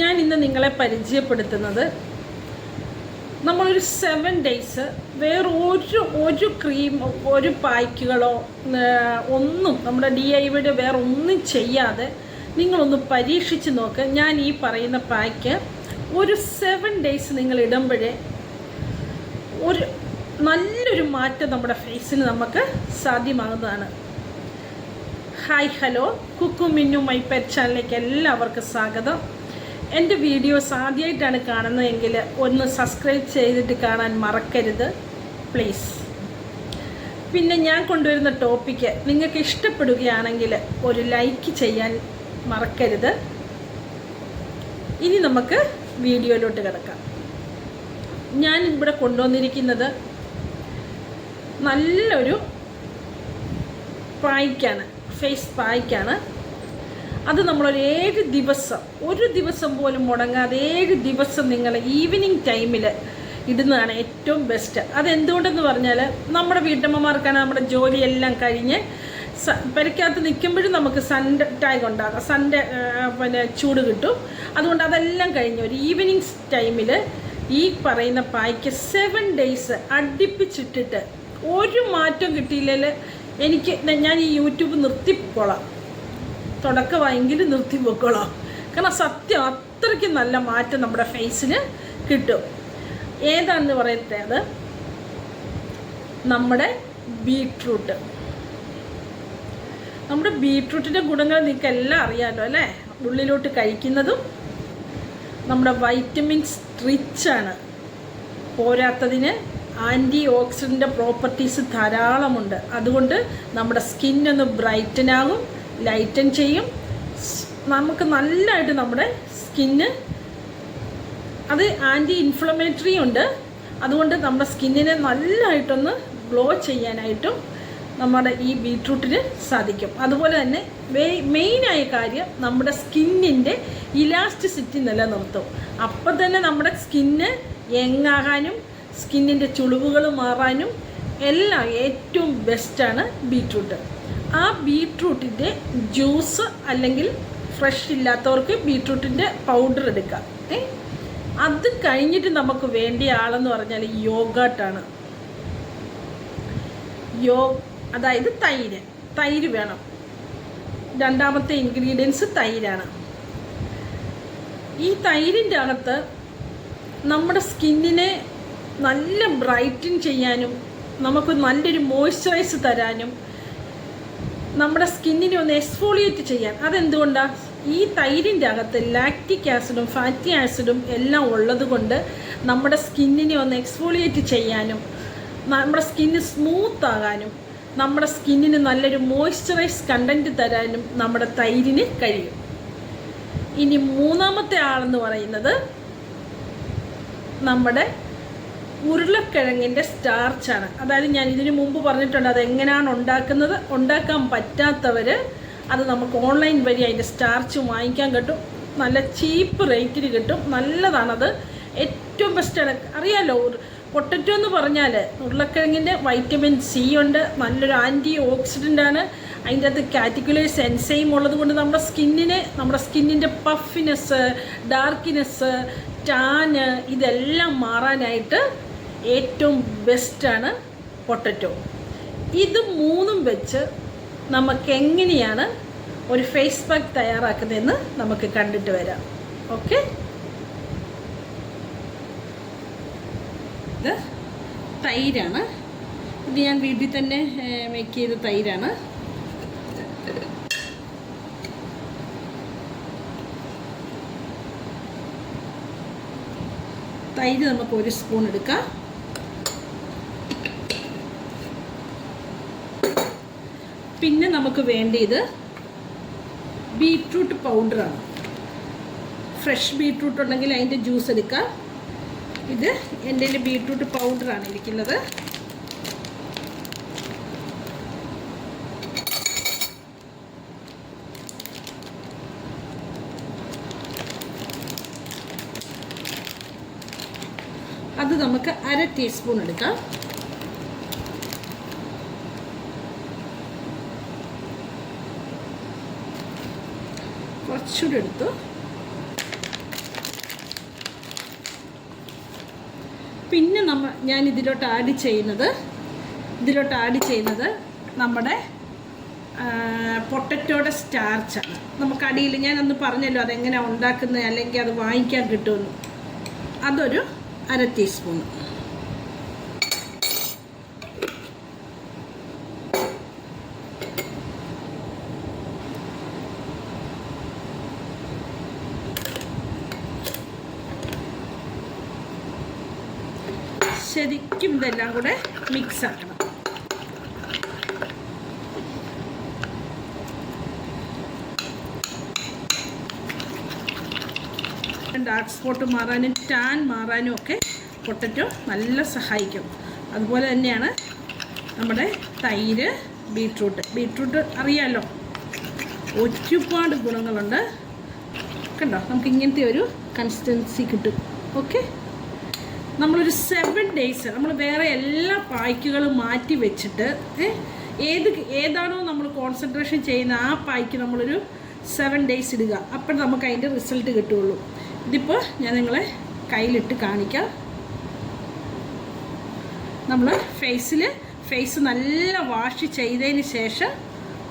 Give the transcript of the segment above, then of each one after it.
ഞാൻ ഇന്ന് നിങ്ങളെ പരിചയപ്പെടുത്തുന്നത് നമ്മളൊരു 7 days വേറെ ഒരു ക്രീം ഒരു പായ്ക്കുകളോ ഒന്നും നമ്മുടെ DIYയുടെ വേറെ ഒന്നും ചെയ്യാതെ നിങ്ങളൊന്ന് പരീക്ഷിച്ച് നോക്ക്. ഞാൻ ഈ പറയുന്ന പായ്ക്ക് ഒരു 7 days നിങ്ങൾ ഇടുമ്പോഴേ ഒരു നല്ലൊരു മാറ്റം നമ്മുടെ ഫേസിന് നമുക്ക് സാധ്യമാകുന്നതാണ്. Hi hello, Kukku Minnu my pet ചാനലിലേക്ക് എല്ലാവർക്കും സ്വാഗതം. എൻ്റെ വീഡിയോസ് ആദ്യമായിട്ടാണ് കാണുന്നതെങ്കിൽ ഒന്ന് സബ്സ്ക്രൈബ് ചെയ്തിട്ട് കാണാൻ മറക്കരുത് പ്ലീസ്. പിന്നെ ഞാൻ കൊണ്ടുവരുന്ന ടോപ്പിക്ക് നിങ്ങൾക്ക് ഇഷ്ടപ്പെടുകയാണെങ്കിൽ ഒരു ലൈക്ക് ചെയ്യാൻ മറക്കരുത്. ഇനി നമുക്ക് വീഡിയോയിലോട്ട് കിടക്കാം. ഞാൻ ഇവിടെ കൊണ്ടുവന്നിരിക്കുന്നത് നല്ലൊരു പായ്ക്കാണ്, ഫേസ് പായ്ക്കാണ്. അത് നമ്മളൊരു 7 ദിവസം, ഒരു ദിവസം പോലും മുടങ്ങാതെ 7 ദിവസം നിങ്ങൾ ഈവനിങ് ടൈമിൽ ഇടുന്നതാണ് ഏറ്റവും ബെസ്റ്റ്. അതെന്തുകൊണ്ടെന്ന് പറഞ്ഞാൽ നമ്മുടെ വീട്ടമ്മമാർക്കാണ് നമ്മുടെ ജോലിയെല്ലാം കഴിഞ്ഞ് പെരക്കകത്ത് നിൽക്കുമ്പോഴും നമുക്ക് സൺഡേ ടാഗ് ഉണ്ടാകാം, സൺഡേ പിന്നെ ചൂട് കിട്ടും. അതുകൊണ്ട് അതെല്ലാം കഴിഞ്ഞ് ഒരു ഈവനിങ് ടൈമിൽ ഈ പറയുന്ന പായ്ക്ക് 7 days അടുപ്പിച്ചിട്ടിട്ട് ഒരു മാറ്റം കിട്ടിയില്ലെങ്കിൽ ഞാൻ ഈ യൂട്യൂബ് നിർത്തിപ്പോളാം, തുടക്കമായെങ്കിലും നിർത്തിപ്പോക്കോളാം. കാരണം സത്യം അത്രയ്ക്ക് നല്ല മാറ്റം നമ്മുടെ ഫേസിന് കിട്ടും. ഏതാണെന്ന് പറയട്ടെ, അത് നമ്മുടെ ബീട്രൂട്ട്. നമ്മുടെ ബീട്രൂട്ടിൻ്റെ ഗുണങ്ങൾ നിങ്ങൾക്ക് എല്ലാം അറിയാമല്ലോ അല്ലേ? ഉള്ളിലോട്ട് കഴിക്കുന്നതും നമ്മുടെ വൈറ്റമിൻസ് റിച്ചാണ്. പോരാത്തതിന് ആൻറ്റി ഓക്സിഡൻ്റ് പ്രോപ്പർട്ടീസ് ധാരാളമുണ്ട്. അതുകൊണ്ട് നമ്മുടെ സ്കിന്നൊന്ന് ബ്രൈറ്റനാകും, ലൈറ്റൻ ചെയ്യും. നമുക്ക് നല്ലതായിട്ട് നമ്മുടെ സ്കിന്ന് അത് ആൻറ്റി ഇൻഫ്ലമേറ്ററി ഉണ്ട്. അതുകൊണ്ട് നമ്മുടെ സ്കിന്നിനെ നല്ലതായിട്ടൊന്ന് ഗ്ലോ ചെയ്യാനായിട്ടും നമ്മുടെ ഈ ബീട്രൂട്ടിന് സാധിക്കും. അതുപോലെ തന്നെ മെയിനായ കാര്യം നമ്മുടെ സ്കിന്നിൻ്റെ ഇലാസ്റ്റിസിറ്റി നിലനിർത്തും. അപ്പം തന്നെ നമ്മുടെ സ്കിന്ന് യങ്ങാകാനും സ്കിന്നിൻ്റെ ചുളിവുകൾ മാറാനും എല്ലാം ഏറ്റവും ബെസ്റ്റാണ് ബീട്രൂട്ട്. ആ ബീട്രൂട്ടിൻ്റെ ജ്യൂസ് അല്ലെങ്കിൽ ഫ്രഷ് ഇല്ലാത്തവർക്ക് ബീട്രൂട്ടിൻ്റെ പൗഡർ എടുക്കാം. അത് കഴിഞ്ഞിട്ട് നമുക്ക് വേണ്ടിയ ആളെന്ന് പറഞ്ഞാൽ യോഗാട്ടാണ്. അതായത് തൈര് വേണം. രണ്ടാമത്തെ ഇൻഗ്രീഡിയൻസ് തൈരാണ്. ഈ തൈരിൻ്റെ അകത്ത് നമ്മുടെ സ്കിന്നിനെ നല്ല ബ്രൈറ്റൻ ചെയ്യാനും നമുക്ക് നല്ലൊരു മോയ്സ്ചറൈസ് തരാനും നമ്മുടെ സ്കിന്നിനെ ഒന്ന് എക്സ്ഫോളിയേറ്റ് ചെയ്യാൻ. അതെന്തുകൊണ്ടാണ്? ഈ തൈരിൻ്റെ അകത്ത് ലാക്റ്റിക് ആസിഡും ഫാറ്റി ആസിഡും എല്ലാം ഉള്ളത് കൊണ്ട് നമ്മുടെ സ്കിന്നിനെ ഒന്ന് എക്സ്ഫോളിയേറ്റ് ചെയ്യാനും നമ്മുടെ സ്കിന്ന് സ്മൂത്ത് ആകാനും നമ്മുടെ സ്കിന്നിന് നല്ലൊരു മോയ്സ്ചറൈസ് കണ്ടൻറ്റ് തരാനും നമ്മുടെ തൈരിന് കഴിയും. ഇനി മൂന്നാമത്തെ ആളെന്ന് പറയുന്നത് നമ്മുടെ ഉരുളക്കിഴങ്ങിൻ്റെ സ്റ്റാർച്ചാണ്. അതായത് ഞാൻ ഇതിനു മുമ്പ് പറഞ്ഞിട്ടുണ്ട് അതെങ്ങനെയാണ് ഉണ്ടാക്കുന്നത്. ഉണ്ടാക്കാൻ പറ്റാത്തവർ അത് നമുക്ക് ഓൺലൈൻ വഴി അതിൻ്റെ സ്റ്റാർച്ച് വാങ്ങിക്കാൻ കിട്ടും. നല്ല ചീപ്പ് റേറ്റിന് കിട്ടും. നല്ലതാണത്, ഏറ്റവും ബെസ്റ്റാണ്. അറിയാമല്ലോ, പൊട്ടറ്റോ എന്ന് പറഞ്ഞാൽ ഉരുളക്കിഴങ്ങിൻ്റെ വൈറ്റമിൻ സി ഉണ്ട്, നല്ലൊരു ആൻറ്റി ഓക്സിഡൻ്റാണ്. അതിൻ്റെ അകത്ത് കാറ്റഗുലേഴ്സ് എൻസൈം ഉള്ളത് കൊണ്ട് നമ്മുടെ സ്കിന്നിൻ്റെ പഫിനെസ്, ഡാർക്കിനെസ്, ടാന് ഇതെല്ലാം മാറാനായിട്ട് ഏറ്റവും ബെസ്റ്റാണ് പൊട്ടറ്റോ. ഇത് മൂന്നും വെച്ച് നമുക്ക് എങ്ങനെയാണ് ഒരു ഫേസ് പാക്ക് തയ്യാറാക്കുന്നതെന്ന് നമുക്ക് കണ്ടിട്ട് വരാം. ഓക്കെ, ഇത് തൈരാണ്. ഇത് ഞാൻ വീട്ടിൽ തന്നെ മേക്ക് ചെയ്ത തൈരാണ്. തൈര് നമുക്ക് 1 സ്പൂൺ എടുക്കാം. പിന്നെ നമുക്ക് വേണ്ടിയത് ബീട്രൂട്ട് പൗഡറാണ്. ഫ്രഷ് ബീട്രൂട്ട് ഉണ്ടെങ്കിൽ അതിൻ്റെ ജ്യൂസ് എടുക്കാം. ഇത് എൻ്റെ ബീട്രൂട്ട് പൗഡറാണ് ഇരിക്കുന്നത്. അത് നമുക്ക് 1/2 ടീസ്പൂൺ എടുക്കാം. കുറച്ചുകൂടി എടുത്തു. പിന്നെ ഞാൻ ഇതിലോട്ട് ആഡ് ചെയ്യുന്നത് നമ്മുടെ പൊട്ടറ്റോയുടെ സ്റ്റാർച്ചാണ്. നമുക്ക് അടിയിൽ ഞാനൊന്ന് പറഞ്ഞല്ലോ അതെങ്ങനെയാണ് ഉണ്ടാക്കുന്നത്, അല്ലെങ്കിൽ അത് വാങ്ങിക്കാൻ കിട്ടുമെന്ന്. അതൊരു 1/2 ടീസ്പൂൺ. ശരിക്കും ഇതെല്ലാം കൂടെ മിക്സ് ആക്കണം. ഡാർക്ക് സ്പോട്ട് മാറാനും ടാൻ മാറാനും ഒക്കെ പൊട്ടറ്റോ നല്ല സഹായിക്കും. അതുപോലെ തന്നെയാണ് നമ്മുടെ തൈര്, ബീട്രൂട്ട് അറിയാമല്ലോ, ഒരുപാട് ഗുണങ്ങളുണ്ട്. കണ്ടോ, നമുക്ക് ഇങ്ങനത്തെ ഒരു കൺസിസ്റ്റൻസി കിട്ടും. ഓക്കെ, നമ്മളൊരു 7 ഡേയ്സ് നമ്മൾ വേറെ എല്ലാ പായ്ക്കുകളും മാറ്റി വെച്ചിട്ട് ഏതാണോ നമ്മൾ കോൺസെൻട്രേഷൻ ചെയ്യുന്ന ആ പായ്ക്ക് നമ്മളൊരു 7 ഡേയ്സ് ഇടുക. അപ്പോൾ നമുക്ക് അതിൻ്റെ റിസൾട്ട് കിട്ടുകയുള്ളൂ. ഇതിപ്പോൾ ഞാൻ നിങ്ങളെ കയ്യിലിട്ട് കാണിക്കാം. നമ്മൾ ഫേസ് നല്ല വാഷ് ചെയ്തതിന് ശേഷം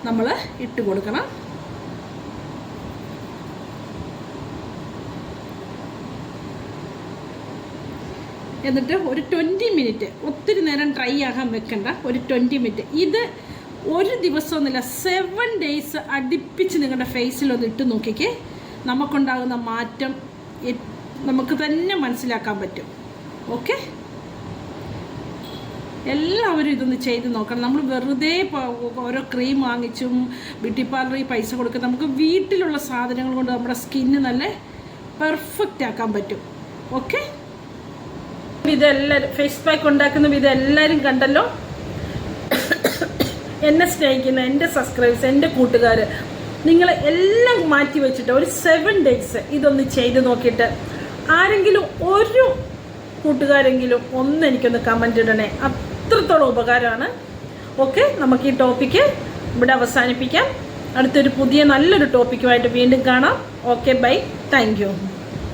നമ്മൾ ഇട്ട് കൊടുക്കണം. എന്നിട്ട് ഒരു 20 മിനിറ്റ്, ഒത്തിരി നേരം ഡ്രൈ ആകാൻ വെക്കണ്ട, ഒരു 20 മിനിറ്റ്. ഇത് ഒരു ദിവസമൊന്നുമില്ല, 7 ഡേയ്സ് അടുപ്പിച്ച് നിങ്ങളുടെ ഫേസിലൊന്ന് ഇട്ട് നോക്കിക്കേ. നമുക്കുണ്ടാകുന്ന മാറ്റം നമുക്ക് തന്നെ മനസ്സിലാക്കാൻ പറ്റും. ഓക്കെ, എല്ലാവരും ഇതൊന്ന് ചെയ്ത് നോക്കണം. നമ്മൾ വെറുതെ ഓരോ ക്രീം വാങ്ങിച്ചും ബ്യൂട്ടി പാർലറിൽ പൈസ കൊടുക്കുക. നമുക്ക് വീട്ടിലുള്ള സാധനങ്ങൾ കൊണ്ട് നമ്മുടെ സ്കിന്ന് നല്ല പെർഫെക്റ്റ് ആക്കാൻ പറ്റും. ഓക്കെ, ഇതെല്ലാവരും ഫേസ് പാക്ക് ഉണ്ടാക്കുന്ന ഇതെല്ലാവരും കണ്ടല്ലോ. എന്നെ സ്നേഹിക്കുന്ന എൻ്റെ സബ്സ്ക്രൈബേഴ്സ്, എൻ്റെ കൂട്ടുകാർ, നിങ്ങൾ എല്ലാം മാറ്റി വെച്ചിട്ട് ഒരു 7 ഡേയ്സ് ഇതൊന്ന് ചെയ്ത് നോക്കിയിട്ട് ആരെങ്കിലും ഒരു കൂട്ടുകാരെങ്കിലും എനിക്കൊന്ന് കമൻ്റ് ഇടണേ. അത്രത്തോളം ഉപകാരമാണ്. ഓക്കെ, നമുക്ക് ഈ ടോപ്പിക്ക് ഇവിടെ അവസാനിപ്പിക്കാം. അടുത്തൊരു പുതിയ നല്ലൊരു ടോപ്പിക്കുമായിട്ട് വീണ്ടും കാണാം. Okay, bye, thank U.